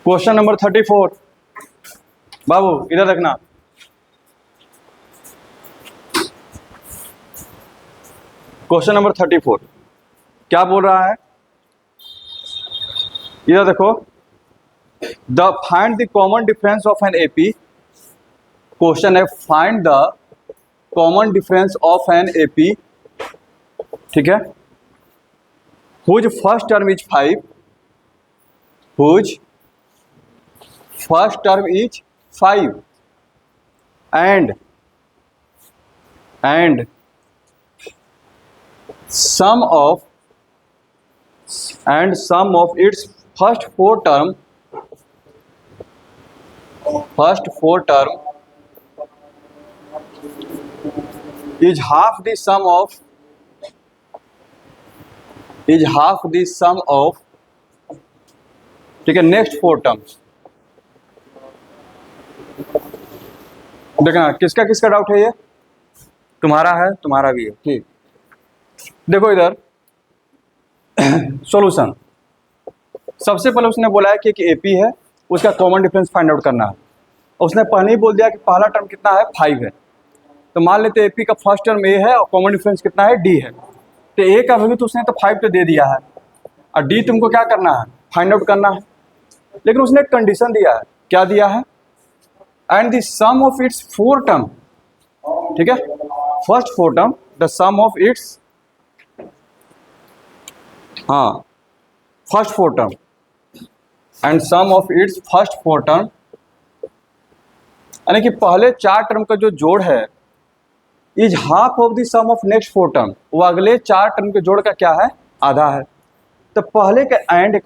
Question number 34। बाबू इधर देखना। Question number 34 क्या बोल रहा है, इधर देखो। The find the common difference of an AP. Question है find the common difference of an AP, ठीक है। Whose first term is 5, whose first term is 5 and sum of its first four term is half the sum of ठीक है next four terms. देखना किसका किसका doubt है, ये तुम्हारा है, तुम्हारा भी है, ठीक। देखो इधर सॉल्यूशन। सबसे पहले उसने बोला है कि एक एपी है, उसका कॉमन डिफरेंस फाइंड आउट करना है। उसने पहले ही बोल दिया कि पहला टर्म कितना है 5 है, तो मान लेते हैं एपी का फर्स्ट टर्म ए है और कॉमन डिफरेंस कितना है डी है। तो ए का वैल्यू तो उसने तो 5 तो दे दिया है और डी तुमको क्या करना है, फाइंड आउट करना है। लेकिन उसने एक कंडीशन दिया है, क्या दिया है, and the sum of its four term, ठीक है। First four term the sum of its, हाँ first four term and sum of its first four term, यानी कि पहले चार टर्म का जो जोड़ है is half of the sum of next four term, वो अगले चार टर्म के जोड़ का क्या है, आधा है। तो पहले के एंड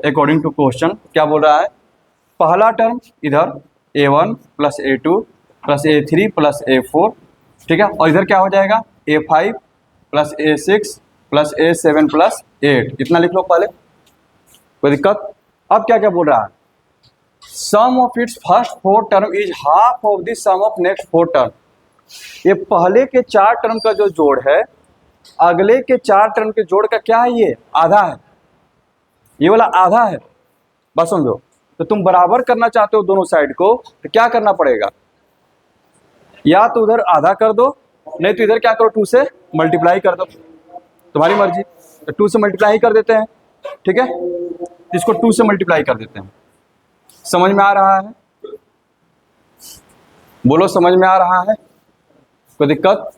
अकॉर्डिंग टू क्वेश्चन क्या बोल रहा है, पहला टर्म इधर a1 plus a2 plus a3 plus a4, ठीक है। और इधर क्या हो जाएगा a5 plus a6 plus a7 plus a8, इतना लिख लो पहले, कोई दिक्कत। अब क्या क्या बोल रहा है, sum of its first four term is half of the sum of next four term. ये पहले के चार टर्म का जो जोड़ है अगले के चार टर्म के जोड़ का क्या है, ये आधा है, ये वाला आधा है। बस समझो, तो तुम बराबर करना चाहते हो दोनों साइड को, तो क्या करना पड़ेगा, या तो उधर आधा कर दो, नहीं तो इधर क्या करो 2 से मल्टीप्लाई कर दो, तुम्हारी मर्जी। तो 2 से मल्टीप्लाई कर देते हैं, ठीक है। इसको 2 से मल्टीप्लाई कर देते हैं। समझ में आ रहा है, बोलो समझ में आ रहा है, कोई दिक्कत।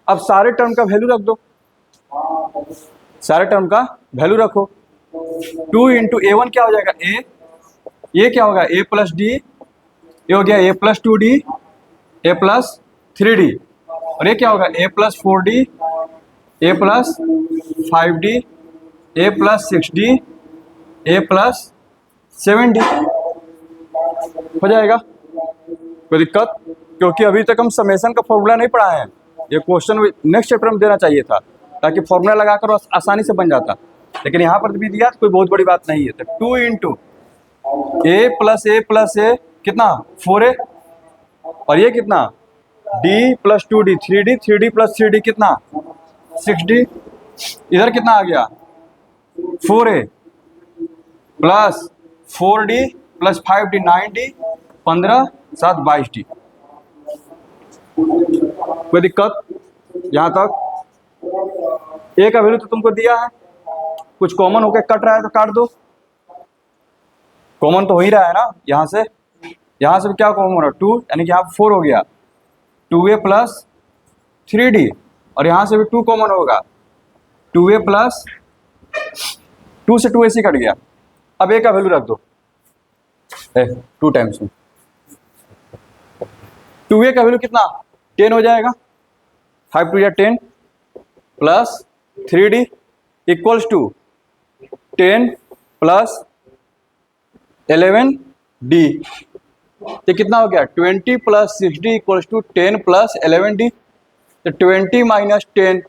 अब सारे टर्म का वैल्यू रख दो, सारे टर्म का वैल्यू रखो। 2 इंटू a1 क्या हो जाएगा a, ये क्या होगा a प्लस डी, ये हो गया a plus 2d, a plus 3d, और ये क्या होगा a plus 4d, a plus 5d, a plus 6d, a plus 7d हो जाएगा। कोई दिक्कत, क्योंकि अभी तक हम समेशन का फॉर्मूला नहीं पढ़ा है, ये क्वेश्चन नेक्स्ट चैप्टर में देना चाहिए था ताकि फॉर्मूला लगाकर आसानी से बन जाता, लेकिन यहाँ पर भी दिया तो कोई बहुत बड़ी बात नहीं है। तो 2 इंटू a प्लस a कितना 4a, और ये कितना d plus 2d 3d, 3d plus 3d कितना 6d, इधर कितना आ गया 4a plus 4d plus 5d 9d, 15 7 22d। कोई दिक्कत यहाँ तक। a का वैल्यू तो तुमको दिया है, कुछ कॉमन होकर कट रहा है तो काट दो, कॉमन तो हो ही रहा है ना। यहाँ से भी क्या कॉमन हो रहा है 2, यानी कि यहाँ 4 हो गया 2a प्लस 3d, और यहाँ से भी 2 कॉमन होगा 2a प्लस 2 से 2 ऐसे कट गया। अब a का वैल्यू रख दो 2 टाइम्स में, 2a का वैल्यू कितना 10 हो जाएगा, 5 2 या 10 plus 3d equals to 10 plus 11d, ये कितना हो गया 20 plus 6d equals to 10 plus 11d। तो 20 माइनस 10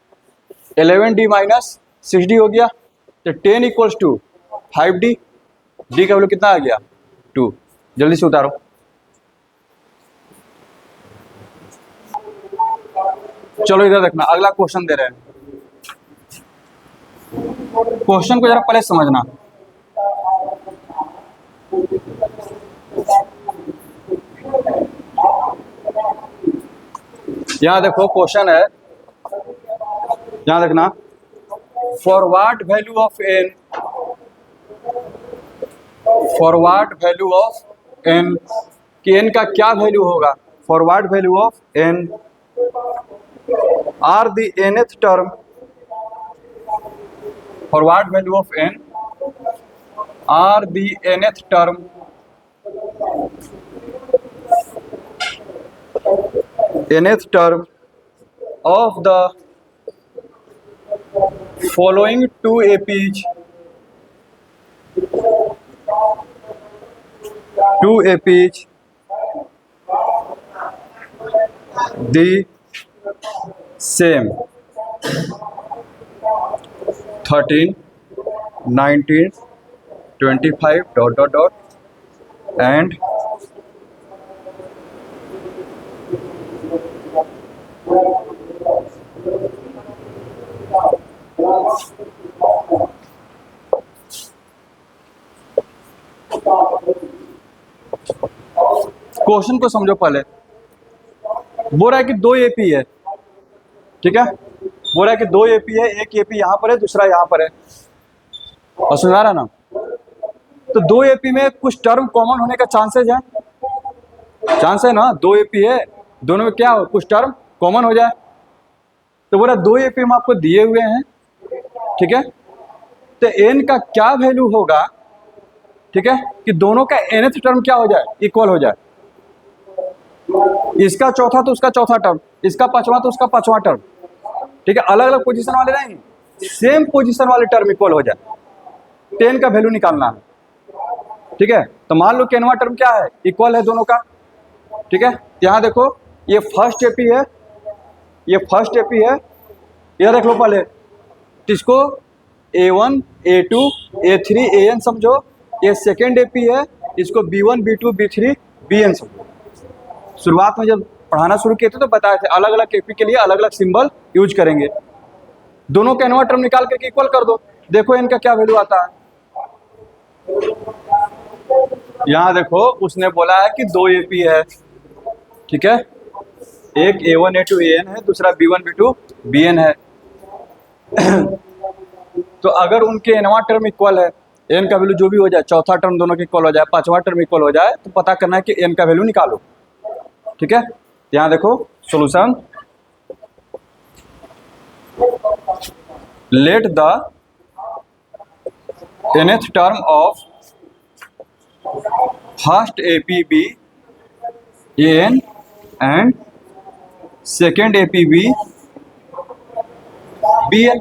11d माइनस 6d हो गया, तो 10 इक्वल्स टू 5d, d का वैल्यू कितना आ गया 2। जल्दी से उतारो। चलो इधर देखना, अगला क्वेश्चन दे रहे हैं। क्वेश्चन को जरा पहले समझना। यहाँ देखो क्वेश्चन है, यहाँ देखना, for what value of n, for what value of n, कि एन का क्या वैल्यू होगा, for what value of n are the nth term, for what value of n are the nth term nth term of the following two APs, the same, 13, 19, 25 ... and question को समझो पहले। बोल रहा है कि दो एपी है, ठीक है, बोल रहा है कि दो एपी है, एक एपी यहां पर है, दूसरा यहां पर है, और सुना रहा ना। तो दो एपी में कुछ टर्म कॉमन होने का चांसेस है, चांस है ना, दो एपी है, दोनों में क्या हो, कुछ टर्म कॉमन हो जाए। तो बोला दो एपी में आपको दिए हुए हैं, ठीक है, तो एन का क्या वैल्यू होगा, ठीक है, कि दोनों का nth टर्म क्या हो जाए, इक्वल हो जाए। इसका चौथा तो उसका चौथा टर्म, इसका पांचवा तो उसका पांचवा टर्म, ठीक है, अलग अलग पोजीशन वाले नहीं, सेम पोजीशन वाले टर्म इक्वल हो जाए, 10 का वैल्यू निकालना है, ठीक है। तो मान लो कि nवां टर्म क्या है, इक्वल है दोनों का, ठीक है। यहाँ देखो ये फर्स्ट एपी है, ये फर्स्ट एपी है, यह देख लो पहले, इसको A1 A2 A3 AN समझो, ये सेकेंड एपी है, इसको B1 B2 B3 BN समझो। शुरुआत में जब पढ़ाना शुरू किए थे तो बताए थे अलग अलग एपी के लिए अलग अलग सिंबल यूज करेंगे। दोनों का nवां टर्म निकाल करके इक्वल कर दो, देखो इनका क्या वैल्यू आता है। यहाँ देखो उसने बोला है कि दो एपी है, ठीक है, एक A1 A2 AN है, दूसरा B1 B2 BN है। तो अगर उनके nवां टर्म इक्वल है, n का वैल्यू जो भी हो जाए, चौथा टर्म दोनों के इक्वल हो जाए, पांचवा टर्म इक्वल हो जाए, तो पता करना है कि n का वैल्यू निकालो, ठीक है। यहाँ देखो solution, let the nth term of first AP be an and second AP be bn,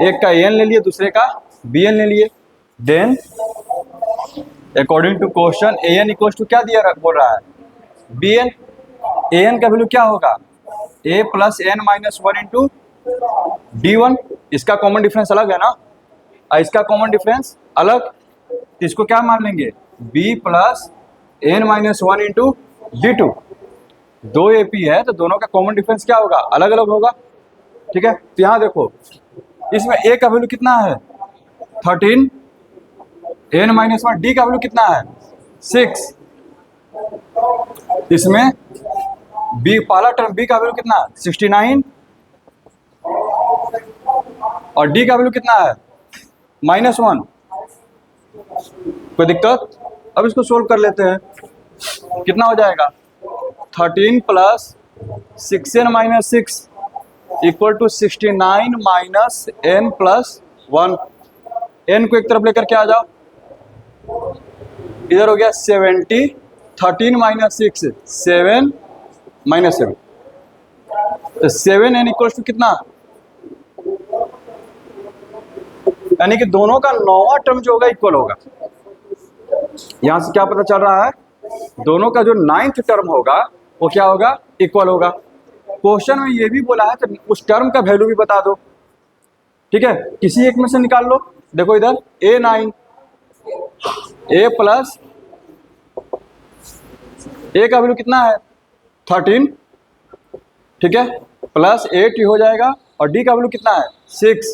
एक का an ले लिए, दूसरे का bn ले लिए। Then according to question an equal to क्या दिया बोल रहा है, bn, an का वैल्यू क्या होगा, a plus n minus 1 into d1, इसका कॉमन डिफरेंस अलग है ना, इसका कॉमन डिफरेंस अलग, इसको क्या मान लेंगे, b plus n minus 1 into d2। दो एपी है तो दोनों का कॉमन डिफरेंस क्या होगा, अलग अलग होगा, ठीक है। तो यहाँ देखो इसमें a का वैल्यू कितना है 13, n माइनस 1, d का वैल्यू कितना है 6, इसमें b पहला टर्म b का वैल्यू कितना है 69, और d का वैल्यू कितना है -1। कोई दिक्कत, अब इसको सोल्व कर लेते हैं, कितना हो जाएगा 13 plus 6n minus 6 equal to 69 minus n plus 1। n को एक तरफ लेकर के आ जाओ, इधर हो गया 70, 13 माइनस 6 7 माइनस 7, तो 7n इक्वल टू कितना, यानी कि दोनों का नौवां टर्म जो होगा इक्वल होगा। यहां से क्या पता चल रहा है, दोनों का जो 9th टर्म होगा वो क्या होगा, इक्वल होगा। क्वेश्चन में ये भी बोला है तो उस टर्म का वैल्यू भी बता दो, ठीक है, किसी एक में से निकाल लो। देखो इधर A9, a प्लस a का वैल्यू कितना है 13, ठीक है, प्लस 8 हो जाएगा, और d का वैल्यू कितना है 6,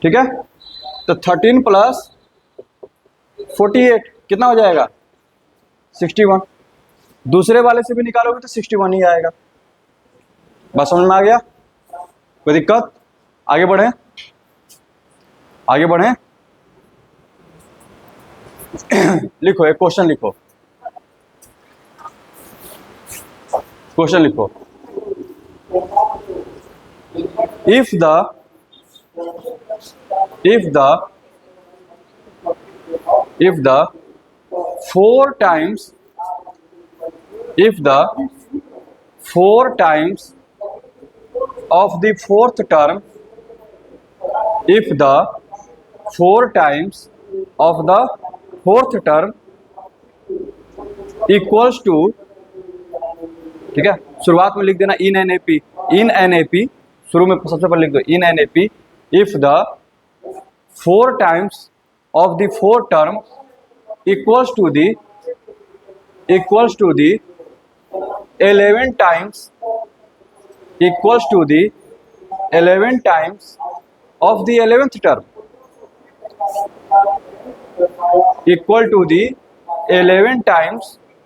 ठीक है। तो 13 प्लस 48 कितना हो जाएगा 61। दूसरे वाले से भी निकालोगे तो 61 ही आएगा। बस समझ में आ गया, कोई दिक्कत? आगे बढ़े, आगे बढ़े। लिखो, एक क्वेश्चन लिखो, क्वेश्चन लिखो। if the four times of the fourth term equals to, ठीक है, शुरुआत में लिख देना इन एन ए पी, शुरू में सबसे पहले लिख दो in n A P. If the 4 times of the fourth term equals to the 11 times of the 11th term, equal to the 11 times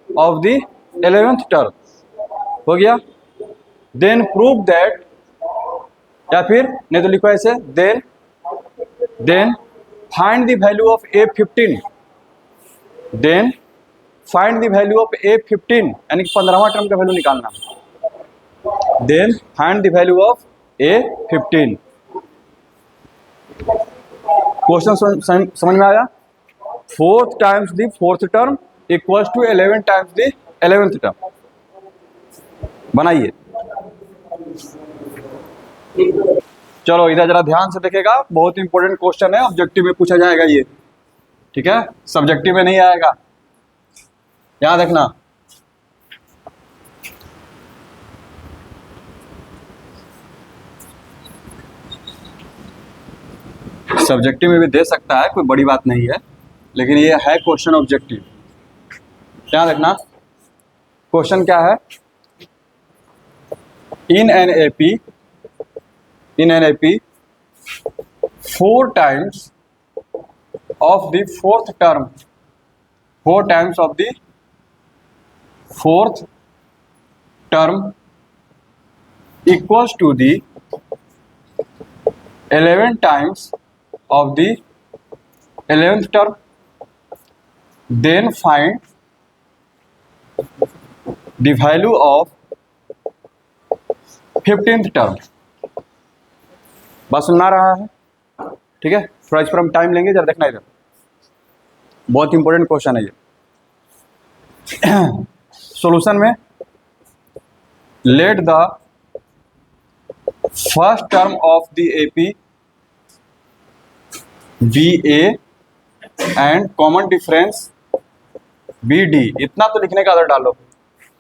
of the 11th term। हो गया? देन प्रूव दैट, या फिर नहीं तो लिखो ऐसे, then find the value of A15, then find the value of A15, यानी कि 15वां टर्म का वैल्यू निकालना। Then find the value of A15। Question समझ में आया? 4 times the fourth term equals to 11 times the 11th term। बनाइए। चलो इधर जरा ध्यान से देखेगा, बहुत इंपॉर्टेंट क्वेश्चन है, ऑब्जेक्टिव में पूछा जाएगा ये, ठीक है, सब्जेक्टिव में नहीं आएगा, याद रखना। सब्जेक्टिव में भी दे सकता है, कोई बड़ी बात नहीं है, लेकिन ये है क्वेश्चन ऑब्जेक्टिव, ध्यान रखना। क्वेश्चन क्या है? In n A P 4 times of the fourth term equals to the 11 times of the 11th term, then find the value of 15th term। बस सुनना रहा है, ठीक है, थोड़ा इस पर हम टाइम लेंगे, जरा देखना इधर, बहुत इंपॉर्टेंट क्वेश्चन है ये। सॉल्यूशन में let the first term of the AP be a and common difference be d. इतना तो लिखने का आदत डालो,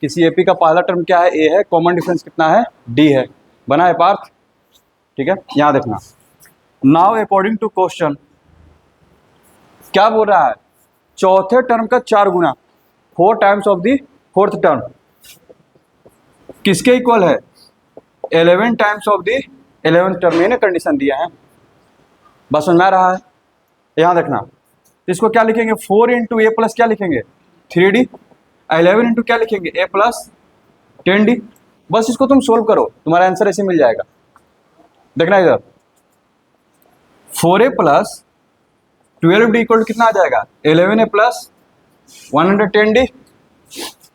किसी एपी का पहला टर्म क्या है? ए है, कॉमन डिफरेंस कितना है? डी है। बना है पार्थ? ठीक है, यहां देखना। नाउ अकॉर्डिंग टू क्वेश्चन क्या बोल रहा है? चौथे टर्म का 4 गुना, 4 times of the fourth term किसके इक्वल है? 11 times of the 11th term. मैंने कंडीशन दिया है, बस समझ में आ रहा है? यहां देखना, इसको क्या लिखेंगे? 4 इंटू ए प्लस क्या लिखेंगे? 3D। 11 इंटू क्या लिखेंगे? ए प्लस 10D। बस इसको तुम सोल्व करो, तुम्हारा आंसर ऐसे मिल जाएगा। देखना इधर, 4A प्लस 12D इक्वल कितना आ जाएगा? 11A plus 110D।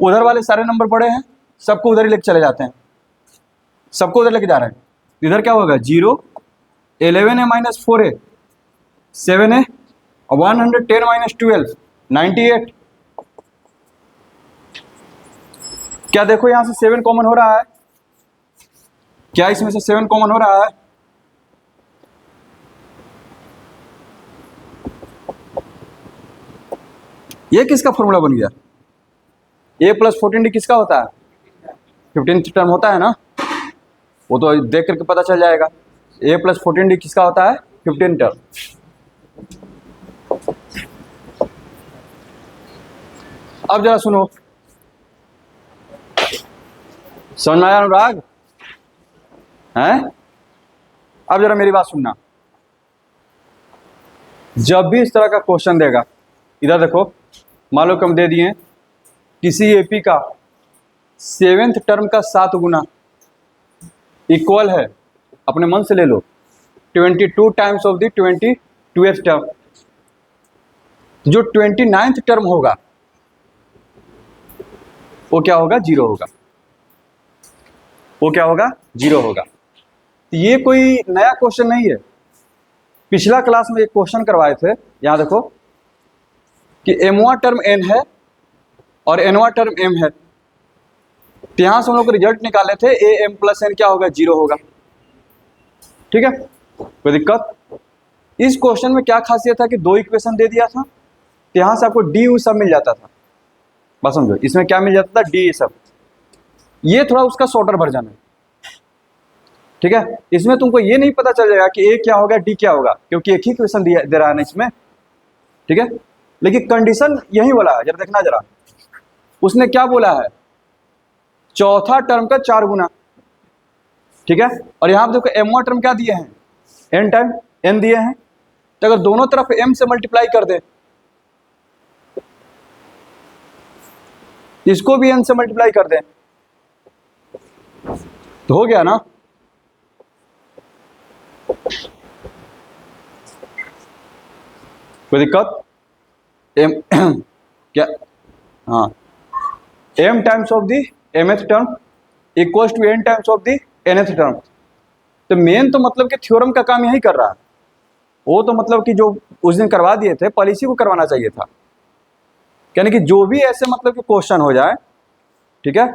उधर वाले सारे नंबर बड़े हैं, सबको उधर ही लेके चले जाते हैं, सबको उधर लेके जा रहे हैं। इधर क्या होगा? 0, 11A minus 4A 7A, 110 minus 12 98। क्या देखो यहां से 7 कॉमन हो रहा है? क्या इसमें से 7 कॉमन हो रहा है? ये किसका फॉर्मूला बन गया? ए प्लस 14D किसका होता है? 15th टर्म होता है ना, वो तो देख करके पता चल जाएगा। ए प्लस 14D किसका होता है? 15th term. अब जरा सुनो, समझ में आया अनुराग? हैं? अब जरा मेरी बात सुनना, जब भी इस तरह का क्वेश्चन देगा, इधर देखो, मान लो कि हम दे दिए किसी एपी का 7th टर्म का 7 गुना इक्वल है, अपने मन से ले लो, 22 times of the 22th term. जो 29th टर्म होगा वो क्या होगा? 0 होगा। वो क्या होगा? 0 होगा। ये कोई नया क्वेश्चन नहीं है, पिछला क्लास में एक क्वेश्चन करवाए थे। यहां देखो कि m1 टर्म n है और n1 टर्म m है, तो यहां से हम लोग रिजल्ट निकाले थे am प्लस n क्या होगा? 0 होगा। ठीक है, कोई दिक्कत? इस क्वेश्चन में क्या खासियत था कि 2 इक्वेशन दे दिया था, तो यहां से आपको डी यू सब मिल जाता था। बस समझो, इसमें क्या मिल जाता था? डी सब। ये थोड़ा उसका शॉर्टर वर्जन है। ठीक है, इसमें तुमको ये नहीं पता चल जाएगा कि ए क्या होगा डी क्या होगा, क्योंकि एक ही क्वेश्चन दे रहा है ना इसमें। ठीक है, लेकिन कंडीशन यही बोला है, जरा देखना जरा, उसने क्या बोला है? चौथा टर्म का 4 गुना। ठीक है, और यहां पर देखो m1 टर्म क्या दिए हैं? n टाइम n दिए हैं, तो अगर दोनों तरफ m से मल्टीप्लाई कर दे, इसको भी n से मल्टीप्लाई कर दें, तो हो गया ना? कोई दिक्कत? m क्या? हाँ, m times of the mth term equals to n times of the nth term. तो मेन तो मतलब कि थ्योरम का काम यही कर रहा है। वो तो मतलब कि जो उस दिन करवा दिए थे, पॉलिसी को करवाना चाहिए था। यानी कि जो भी ऐसे मतलब कि क्वेश्चन हो जाए, ठीक है,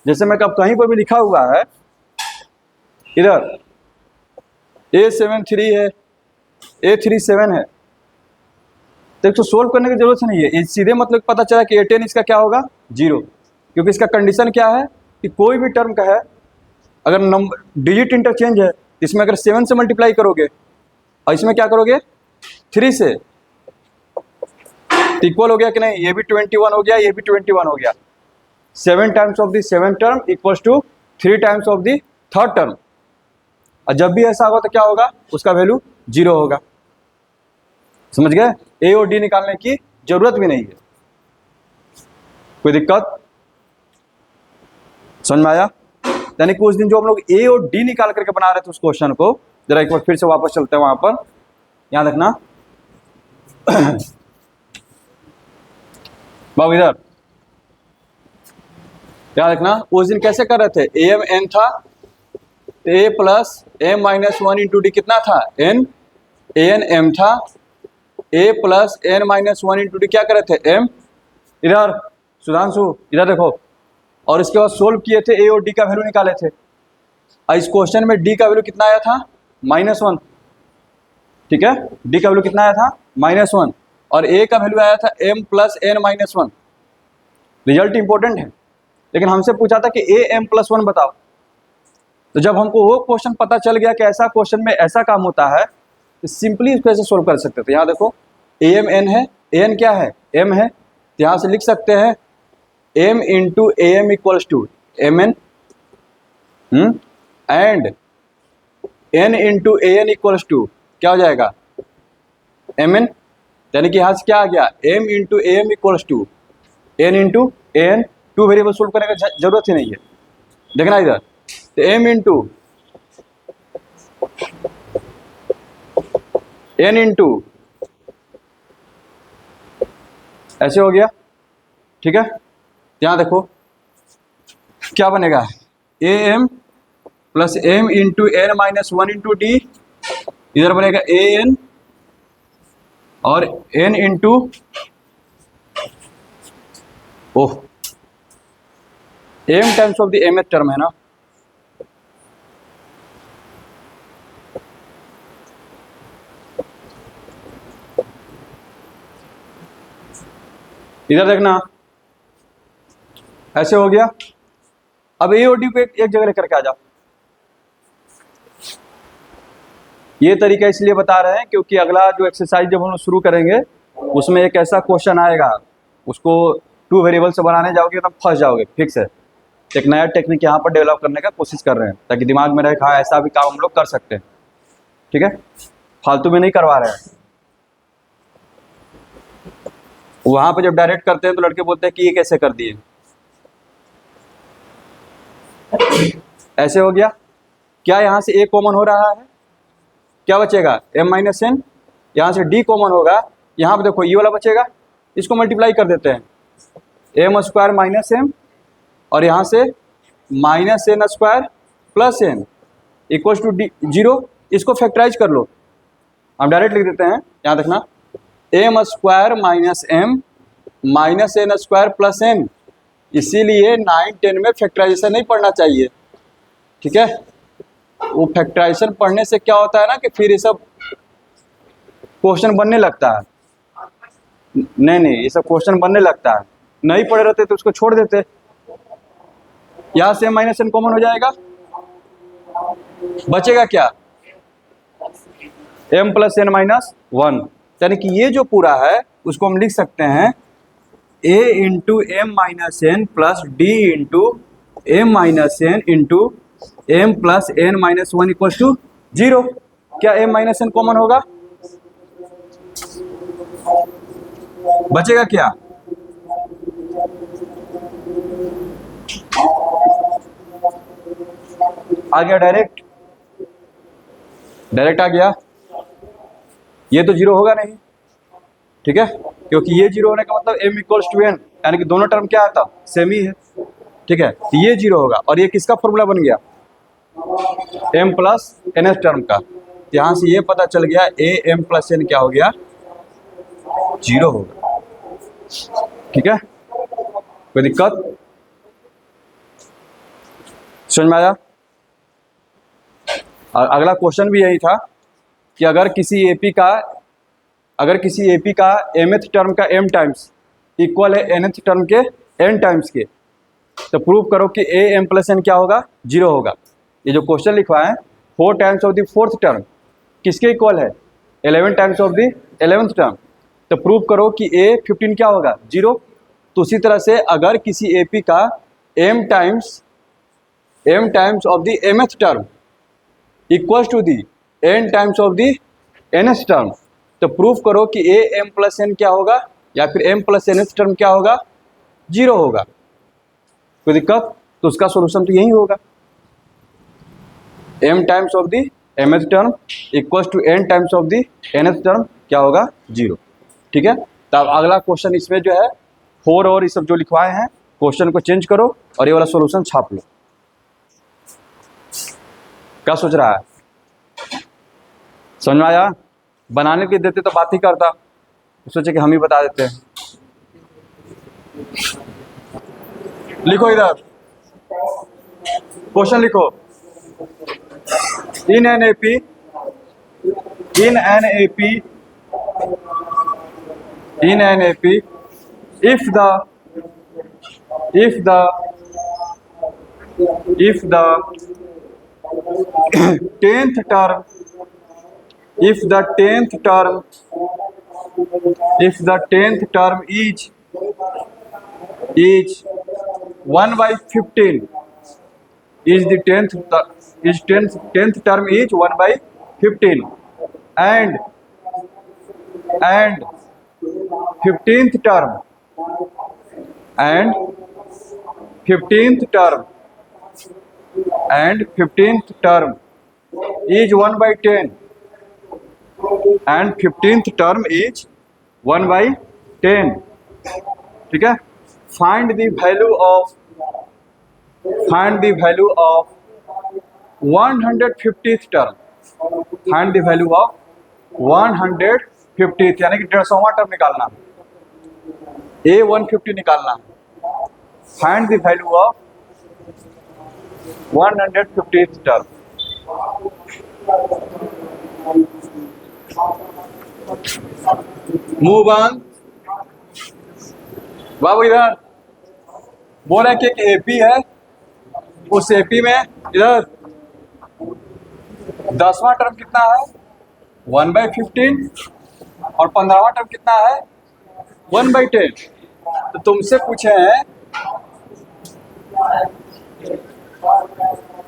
जैसे मैं कब कहीं पर भी लिखा हुआ है, इधर A73 है, A37 है, तो एक तो सोल्व करने की जरूरत नहीं है, सीधे मतलब पता चला कि A10 इसका क्या होगा? 0, क्योंकि इसका कंडीशन क्या है कि कोई भी टर्म का है, अगर नंबर डिजिट इंटरचेंज है, इसमें अगर 7 से मल्टीप्लाई करोगे और इसमें क्या करोगे? 3 से, इक्वल हो गया कि नहीं? ये भी 21 हो गया, ये भी 21 हो गया। 7 times of the 7th term equals to 3 times of the 3rd term. और जब भी ऐसा होगा तो क्या होगा? उसका वैल्यू 0 होगा। समझ गए? ए और डी निकालने की जरूरत भी नहीं है। कोई दिक्कत? समझ में आया? यानी कि उस दिन जो हम लोग ए और डी निकाल करके बना रहे थे उस क्वेश्चन को, जरा एक बार फिर से वापस चलते हैं वहां पर। यहां देखना बाबू, इधर यहां देखना, उस दिन कैसे कर रहे थे? ए एम एन था, A plus M minus 1 into D कितना था? एन। ए एन एम था, A plus N minus 1 into D क्या कर रहे थे? एम। इधर सुधांशु इधर देखो, और इसके बाद सोल्व किए थे, ए और डी का वैल्यू निकाले थे। और इस क्वेश्चन में डी का वैल्यू कितना आया था? -1। ठीक है, डी का वैल्यू कितना आया था? -1, और ए का वैल्यू आया था m plus N minus 1। Result important है, लेकिन हमसे पूछा था कि ए m प्लस 1 बताओ। तो जब हमको वो क्वेश्चन पता चल गया कि ऐसा क्वेश्चन में ऐसा काम होता है, तो सिंपली इसको ऐसे सोल्व कर सकते थे। यहाँ देखो ए एम एन है, ए एन क्या है? m है, तो यहाँ से लिख सकते हैं m into a m equals to m n, and n into a n equals to क्या हो जाएगा? M n. यानी कि यहाँ से क्या आ गया? m into a m equals to n into a n. 2 variable solve करने का जरूरत ही नहीं है। देखना इधर, तो m इंटू n इंटू ऐसे हो गया। ठीक है, यहाँ देखो क्या बनेगा? A m plus m into n minus 1 into d, इधर बनेगा ए एन और n into, oh, m times of the m th term है ना। इधर देखना ऐसे हो गया। अब ए और डी को एक जगह लेकर के आ जाओ। ये तरीका इसलिए बता रहे हैं क्योंकि अगला जो एक्सरसाइज जब हम लोग शुरू करेंगे उसमें एक ऐसा क्वेश्चन आएगा, उसको 2 वेरिएबल से बनाने जाओगे तब फंस जाओगे। फिक्स है, एक नया टेक्निक यहाँ पर डेवलप करने का कोशिश कर रहे हैं ताकि दिमाग में रहे हाँ ऐसा भी काम हम लोग कर सकते हैं। ठीक है, फालतू में नहीं करवा रहे हैं। वहां पे जब डायरेक्ट करते हैं तो लड़के बोलते हैं कि ये कैसे कर दिए, ऐसे हो गया। क्या यहाँ से a कॉमन हो रहा है, क्या बचेगा m माइनस एन, यहाँ से d कॉमन होगा, यहाँ पे देखो ये वाला बचेगा, इसको मल्टीप्लाई कर देते हैं m स्क्वायर माइनस एम और यहाँ से minus n square plus n equals to d zero. इसको फैक्टराइज कर लो, हम डायरेक्ट लिख देते हैं, यहाँ देखना m square minus m minus n square plus n. इसीलिए 9-10 में फैक्टराइजेशन नहीं पढ़ना चाहिए, ठीक है। वो फैक्टराइजेशन पढ़ने से क्या होता है ना कि फिर ये सब क्वेश्चन बनने लगता है। नहीं ये सब क्वेश्चन बनने लगता है, नहीं पढ़े रहते तो उसको छोड़ देते। यहाँ से माइनस एन कॉमन हो जाएगा, बचेगा क्या m plus N minus one, यानी कि ये जो पूरा है उसको हम लिख सकते हैं a into m minus n plus d into m minus n into m plus N minus one equal to zero. क्या m माइनस एन कॉमन होगा, बचेगा क्या, आ गया डायरेक्ट आ गया। ये तो जीरो होगा नहीं, ठीक है, क्योंकि ये जीरो होने का मतलब m इक्वल्स टू एन, यानी कि दोनों टर्म क्या आता सेम ही है, ठीक है। तो ये जीरो होगा और ये किसका फॉर्मूला बन गया m plus n s term का। यहाँ से ये पता चल गया a m प्लस एन क्या हो गया, जीरो होगा, ठीक है। कोई दिक्कत, समझ में आया। अगला क्वेश्चन भी यही था कि अगर किसी एपी का mth टर्म का m टाइम्स इक्वल है nth टर्म के n टाइम्स के, तो प्रूव करो कि a m प्लस n क्या होगा, जीरो होगा। ये जो क्वेश्चन लिखवा है 4 times of the fourth term किसके इक्वल है, 11 times of the 11th term, तो प्रूव करो कि a 15 क्या होगा, जीरो। तो उसी तरह से अगर किसी एपी का m times of the mth term equals to the n times of the nth term, तो प्रूफ करो कि a m प्लस n क्या होगा या फिर m प्लस nth टर्म क्या होगा, जीरो होगा। कोई दिक्कत, तो उसका सोल्यूशन तो यही होगा m times of the mth term equals to n times of the nth term क्या होगा, जीरो, ठीक है। तब अगला क्वेश्चन इसमें जो है 4 और ये सब जो लिखवाए हैं क्वेश्चन को चेंज करो और ये वाला सोल्यूशन छाप लो। क्या सोच रहा है, समझ में आया। बनाने के देते तो बात ही करता, सोचे कि हम ही बता देते हैं। लिखो इधर क्वेश्चन लिखो, in an AP if the 10th term is 1 by 15, is the 10th term is 1 by 15 and 15th term is 1 by 10 and 15th term is 1 by 10, ठीक है। find the value of 150th term, find the value of 150th यानी कि 150वां term निकालना, a 150 निकालना, find the value of 150th term। Move on, बाबू इधर बोला कि एक एपी है, उस एपी में इधर 10वां टर्म कितना है 1 by 15 और 15वां टर्म कितना है 1 by 10। तो तुमसे पूछे हैं,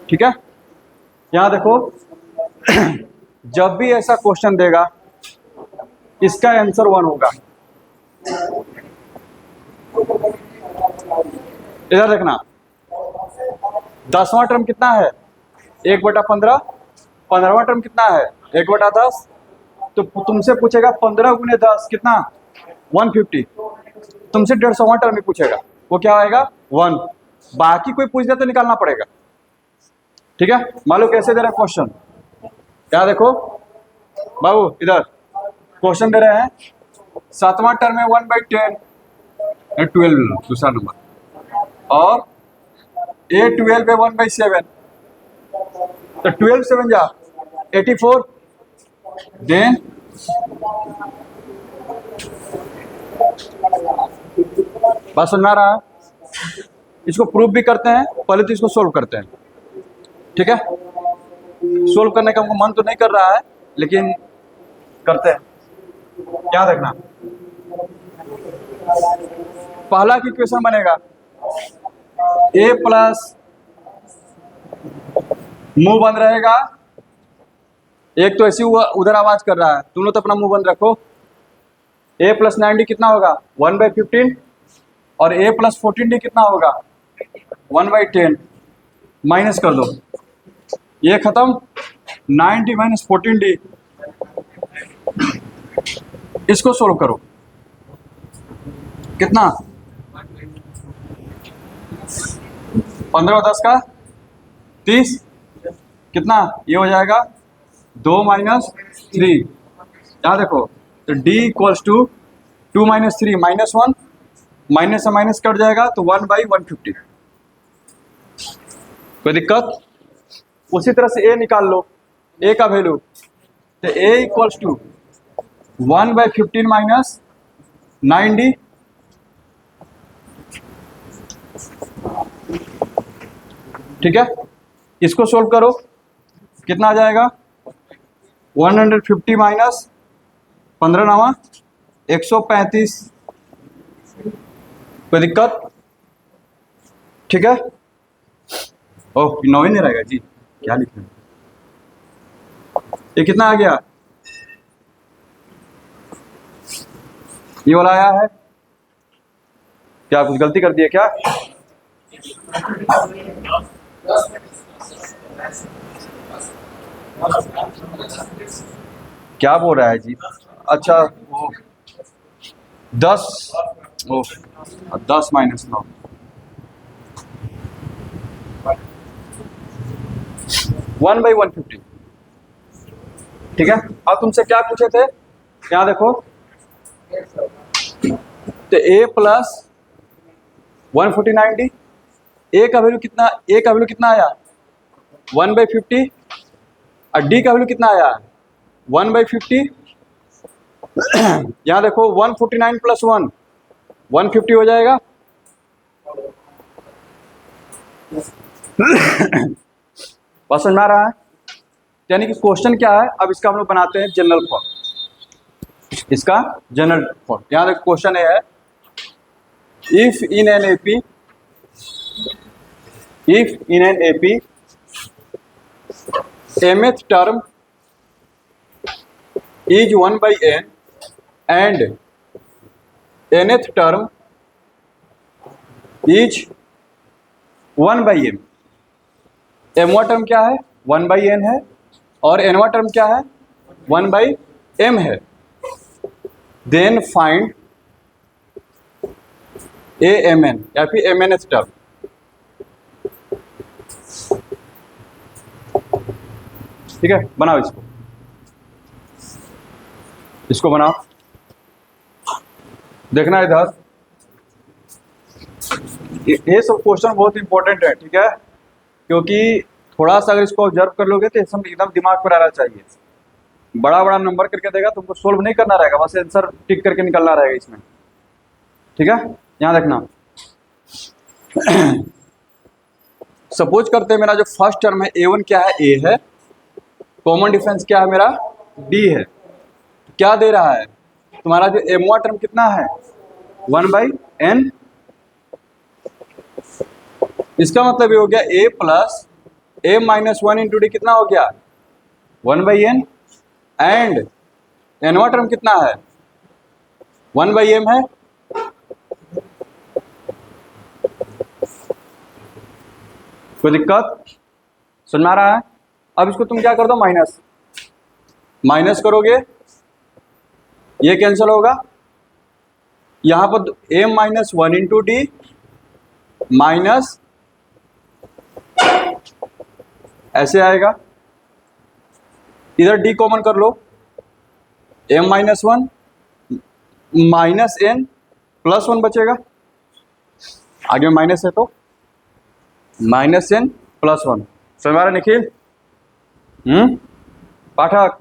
ठीक है, यहां देखो जब भी ऐसा क्वेश्चन देगा इसका आंसर 1 होगा, इधर देखना, 10वां टर्म कितना है 1/15, 15वां टर्म कितना है 1/10। तो तुमसे पूछेगा 15 गुने 10 कितना 150, तुमसे 150वां टर्म ही पूछेगा, वो क्या आएगा 1। बाकी कोई पूछ दे तो निकालना पड़ेगा। ठीक है, मान लो कैसे दे रहा है क्वेश्चन, क्या देखो बाबू, इधर क्वेश्चन दे रहे हैं 7वां टर्म है 1/10, 12 दूसरा नंबर, और A12 है 1/7, तो 12 7 जा 84, देन बात सुनना रहा है, इसको प्रूफ भी करते हैं, पहले तो इसको सोल्व करते हैं। ठीक है, सोल्व करने का मन तो नहीं कर रहा है लेकिन करते हैं। क्या देखना, पहला की इक्वेशन बनेगा a प्लस मुंह बंद रहेगा, एक तो ऐसी उधर आवाज कर रहा है, तुम लोग तो अपना मुंह बंद रखो। a प्लस 9d कितना होगा 1/15, और a प्लस 14d कितना होगा 1/10, माइनस कर दो, ये खत्म, 9d माइनस 14d, इसको सोल्व करो, कितना 15 और 10 का 30, कितना ये हो जाएगा 2 माइनस 3, यहाँ देखो, तो d equals to 2 minus 3 -1, minus से माइनस कट जाएगा तो 1/150। कोई दिक्कत? उसी तरह से a निकाल लो, a का वैल्यू, तो a equals to 1/15 minus 9d, ठीक है, इसको सोल्व करो, कितना आ जाएगा 150 माइनस 15 नामा 135। कोई दिक्कत? ठीक है, ओह 9 ही नहीं रहेगा जी, क्या लिख रहे हैं, ये कितना आ गया, ये वाला आया है, क्या कुछ गलती कर दिया क्या? क्या बोल रहा है जी? अच्छा वो 10, ओ 10 माइनस 9, 1/150। ठीक है, अब तुमसे क्या पूछे थे, यहाँ देखो, तो a प्लस 149d, a का वैल्यू कितना, a का वैल्यू कितना आया 1/50, और d का वैल्यू कितना आया 1/50। यहाँ देखो 149 प्लस 1 150 हो जाएगा। बात समझ में आ रहा है? यानी कि क्वेश्चन क्या है, अब इसका हम लोग बनाते हैं जनरल फॉर्म, इसका जनरल फॉर्म। यहाँ देखो क्वेश्चन है, if in an AP, if in an AP mth term is 1/n and nth term is 1/m, mवा टर्म क्या है 1/n है और nवा टर्म क्या है 1/m है, देन फाइंड amn या फिर mnth टर्म। ठीक है, बनाओ इसको, इसको बनाओ, देखना इधर, ये सब क्वेश्चन बहुत इंपॉर्टेंट है। ठीक है, क्योंकि थोड़ा सा अगर इसको ऑब्जर्व कर लोगे तो सब एकदम दिमाग पर आना चाहिए। बड़ा बड़ा नंबर करके देगा, तुमको सोल्व नहीं करना रहेगा, बस आंसर टिक करके निकलना रहेगा इसमें। ठीक है, यहाँ देखना, सपोज करते हैं मेरा जो फर्स्ट टर्म है a1 क्या है a है, कॉमन डिफरेंस क्या है मेरा d है, क्या दे रहा है तुम्हारा जो mवा टर्म कितना है 1/n, इसका मतलब ये हो गया a plus m minus 1 into D कितना हो गया 1/n, एंड nवा टर्म कितना है 1/m है। कोई दिक्कत? समझ में आ रहा है? अब इसको तुम क्या कर दो, माइनस माइनस करोगे, ये कैंसिल होगा, यहां पर m-1 इंटू डी माइनस ऐसे आएगा, इधर डी कॉमन कर लो, m-1 माइनस n प्लस 1 बचेगा, आगे में माइनस है तो माइनस n प्लस 1। समझ में आ रहा है निखिल? पाठक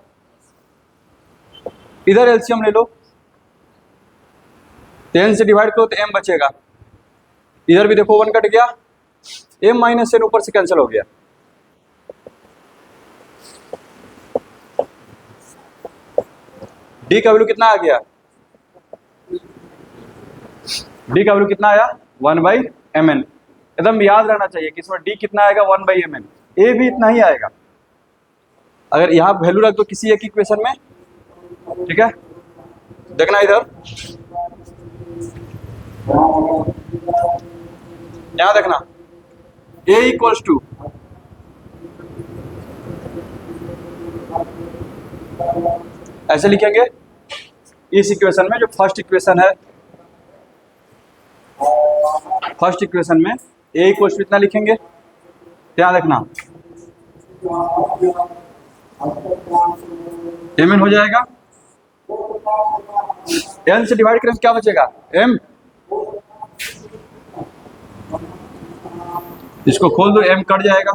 इधर एलसीएम ले लो, 10 से डिवाइड करो तो m बचेगा, इधर भी देखो 1 कट गया, m-n ऊपर से कैंसिल हो गया, d का वैल्यू कितना आ गया, d का वैल्यू कितना आया 1/mn। एकदम याद रहना चाहिए कि इसमें d कितना आएगा 1/mn, a भी इतना ही आएगा। अगर यहाँ वैल्यू रख दो किसी एक इक्वेशन में, ठीक है, देखना इधर, यहां देखना a इक्वल्स टू ऐसे लिखेंगे इस इक्वेशन में, जो फर्स्ट इक्वेशन है, फर्स्ट इक्वेशन में a इक्वल्स टू इतना लिखेंगे, ध्यान रखना mn हो जाएगा, n से डिवाइड करें क्या बचेगा m, इसको खोल दो m कट जाएगा।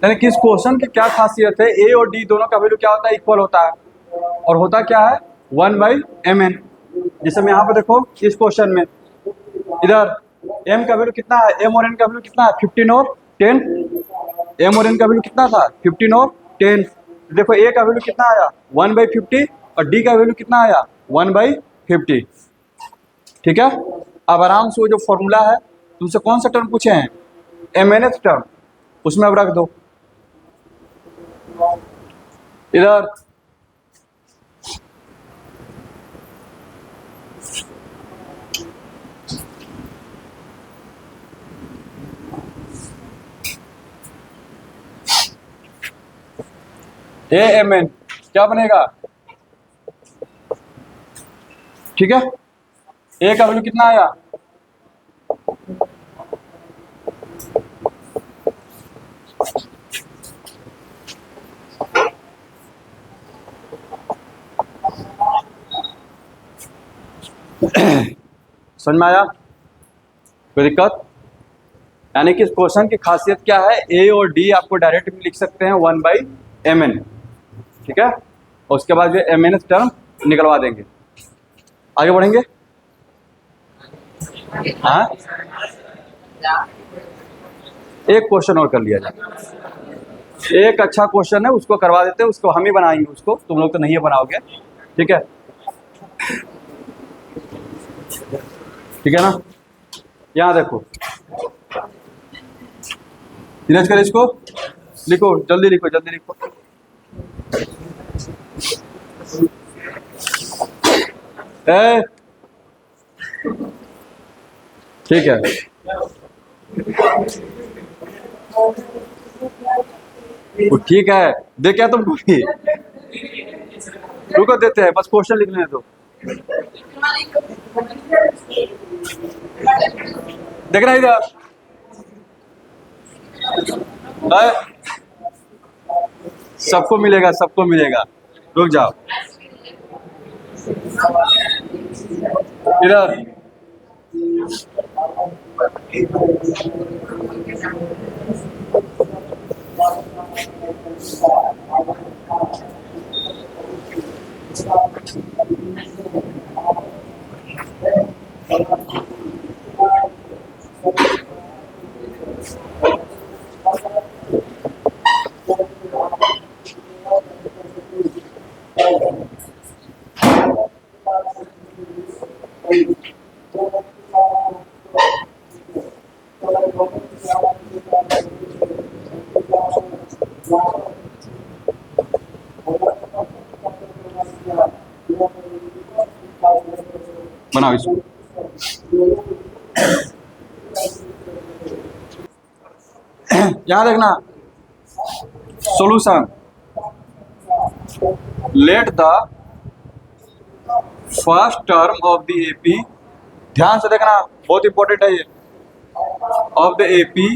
यानी किस क्वेश्चन की क्या खासियत है, a और d दोनों का वैल्यू क्या होता है, इक्वल होता है, और होता क्या है 1/mn। जैसे मैं यहाँ पे देखो इस क्वेश्चन में, इधर m का वैल्यू कितना है, m और n का वैल्यू कितना है 15 और 10, m और n का वैल्यू कितना था 15 और 10। देखो a का वैल्यू कितना आया 1/50 और d का वैल्यू कितना आया 1/50। ठीक है, अब आराम से वो जो फॉर्मूला है, तुमसे कौन सा टर्म पूछे हैं, mnth टर्म, उसमें अब रख दो इधर, amn क्या बनेगा, ठीक है, a का वैल्यू कितना आया समझ में आया, कोई दिक्कत? यानी कि इस क्वेश्चन की खासियत क्या है, a और d आपको डायरेक्ट भी लिख सकते हैं 1/mn, ठीक है, और उसके बाद जो mnth टर्म निकलवा देंगे। आगे बढ़ेंगे, हाँ एक क्वेश्चन और कर लिया जाए, एक अच्छा क्वेश्चन है उसको करवा देते हैं, उसको हम ही बनाएंगे, उसको तुम लोग तो नहीं बनाओगे, ठीक है, ठीक है ना। यहाँ देखो, धीरज कर, इसको लिखो, जल्दी लिखो, जल्दी लिखो, ठीक है, ठीक है, दे क्या तुमको भी, रुको देते हैं, बस क्वेश्चन लिखने दो, देख रहा इधर, सबको मिलेगा, सबको मिलेगा, रुक जाओ इधर, बनाओ इसको, यहां देखना, solution, let the first term of the AP, ध्यान से देखना बहुत इंपॉर्टेंट है ये, of the AP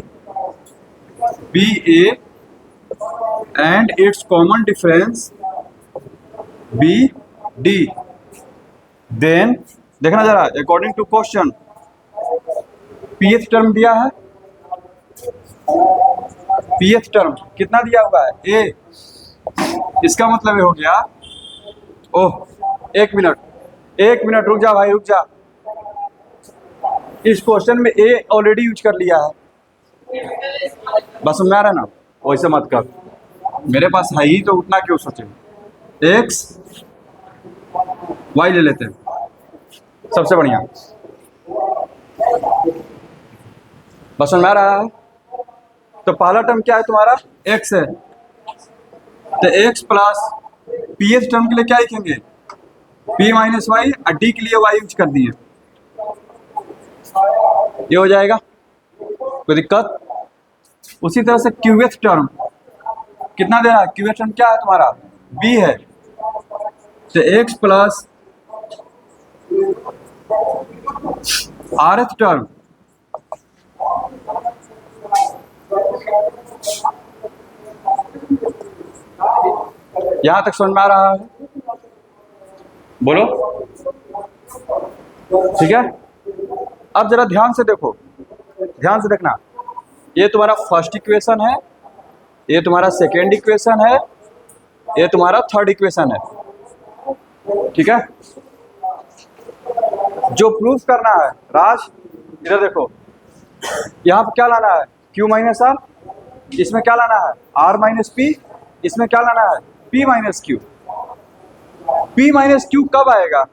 be a and its common difference be d, then देखना जरा according to question pth term दिया है, पीएच टर्म कितना दिया हुआ है ए, इसका मतलब ये हो गया, ओह एक मिनट रुक जा भाई रुक जा, इस क्वेश्चन में ए ऑलरेडी यूज कर लिया है, बस समझ आ रहा है ना, वैसे मत कर, मेरे पास है ही तो उतना क्यों सोचे, एक्स वाई ले लेते हैं सबसे बढ़िया, बस समझ आ रहा है। तो पहला टर्म क्या है तुम्हारा, एक्स है, तो x plus P H term के लिए क्या लिखेंगे, पी माइनस वाई, और डी के लिए वाई यूज कर दिए, ये हो जाएगा, कोई दिक्कत। उसी तरह से क्यू एच टर्म कितना दे रहा है, क्यू एच टर्म क्या है तुम्हारा, बी है, तो x plus R H term, यहां तक समझ में आ रहा है, बोलो ठीक है। अब जरा ध्यान से देखो, ध्यान से देखना, ये तुम्हारा फर्स्ट इक्वेशन है, ये तुम्हारा सेकेंड इक्वेशन है, ये तुम्हारा थर्ड इक्वेशन है, ठीक है। जो प्रूफ करना है राज, इधर देखो, यहाँ पे क्या लाना है, Q माइनस आर, इसमें क्या लाना है, R माइनस पी, इसमें क्या लाना है, P minus Q. P minus Q कब आएगा,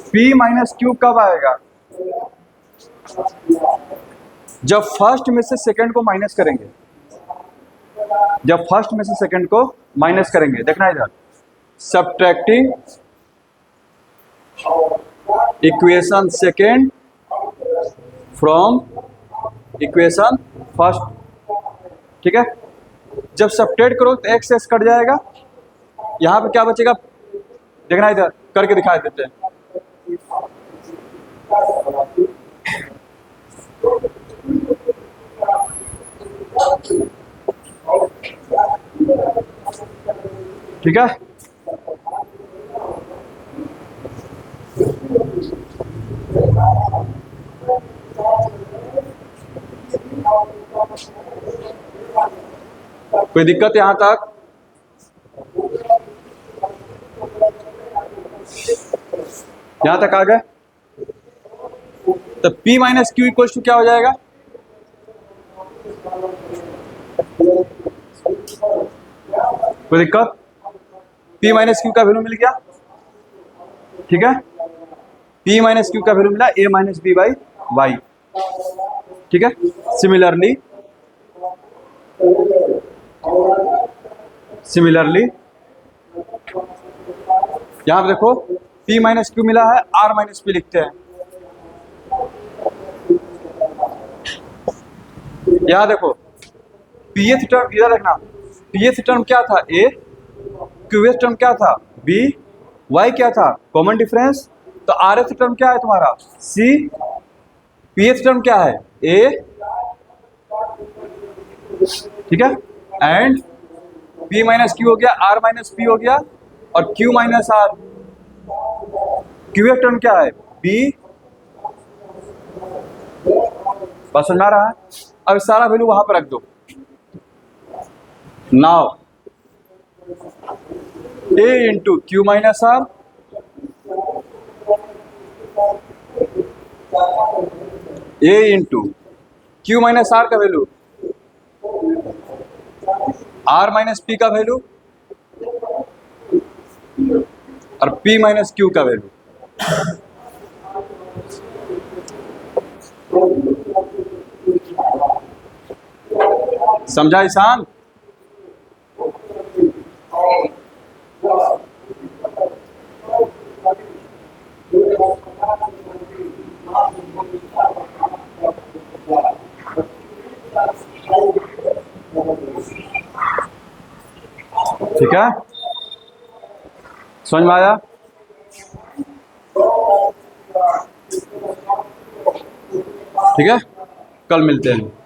P माइनस क्यू कब आएगा, जब फर्स्ट में से सेकंड को माइनस करेंगे, जब फर्स्ट में से सेकंड को माइनस करेंगे, देखना इधर, subtracting equation second from equation first, ठीक है। जब सब्ट्रैक्ट करो तो एक्स एक्स कट जाएगा, यहां पे क्या बचेगा, देखना इधर करके दिखा देते हैं, ठीक है। कोई दिक्कत यहां तक, यहां तक आ गए। तो P minus q equal to क्या हो जाएगा, कोई दिक्कत, P माइनस क्यू का वैल्यू मिल गया, ठीक है। P माइनस क्यू का वैल्यू मिला A minus b by y, ठीक है। सिमिलरली यहां पे देखो P माइनस क्यू मिला है, R माइनस पी लिखते हैं, यहां देखो पीएच टर्म, इधर देखना, पीएच टर्म क्या था A, क्यूएच टर्म क्या था B, वाई क्या था कॉमन डिफरेंस, तो आर एच टर्म क्या है तुम्हारा C, पीएच टर्म क्या है A, ठीक है, एंड P माइनस क्यू हो गया, R माइनस पी हो गया, और Q minus R, qth term क्या है B, बस समझ आ रहा है। अब सारा वैल्यू वहां पर रख दो, now A into q minus r, A into q minus r का वैल्यू, R माइनस पी का वैल्यू, और P माइनस क्यू का वैल्यू, समझा ईशान। ठीक है, समझ में आया? ठीक है, कल मिलते हैं।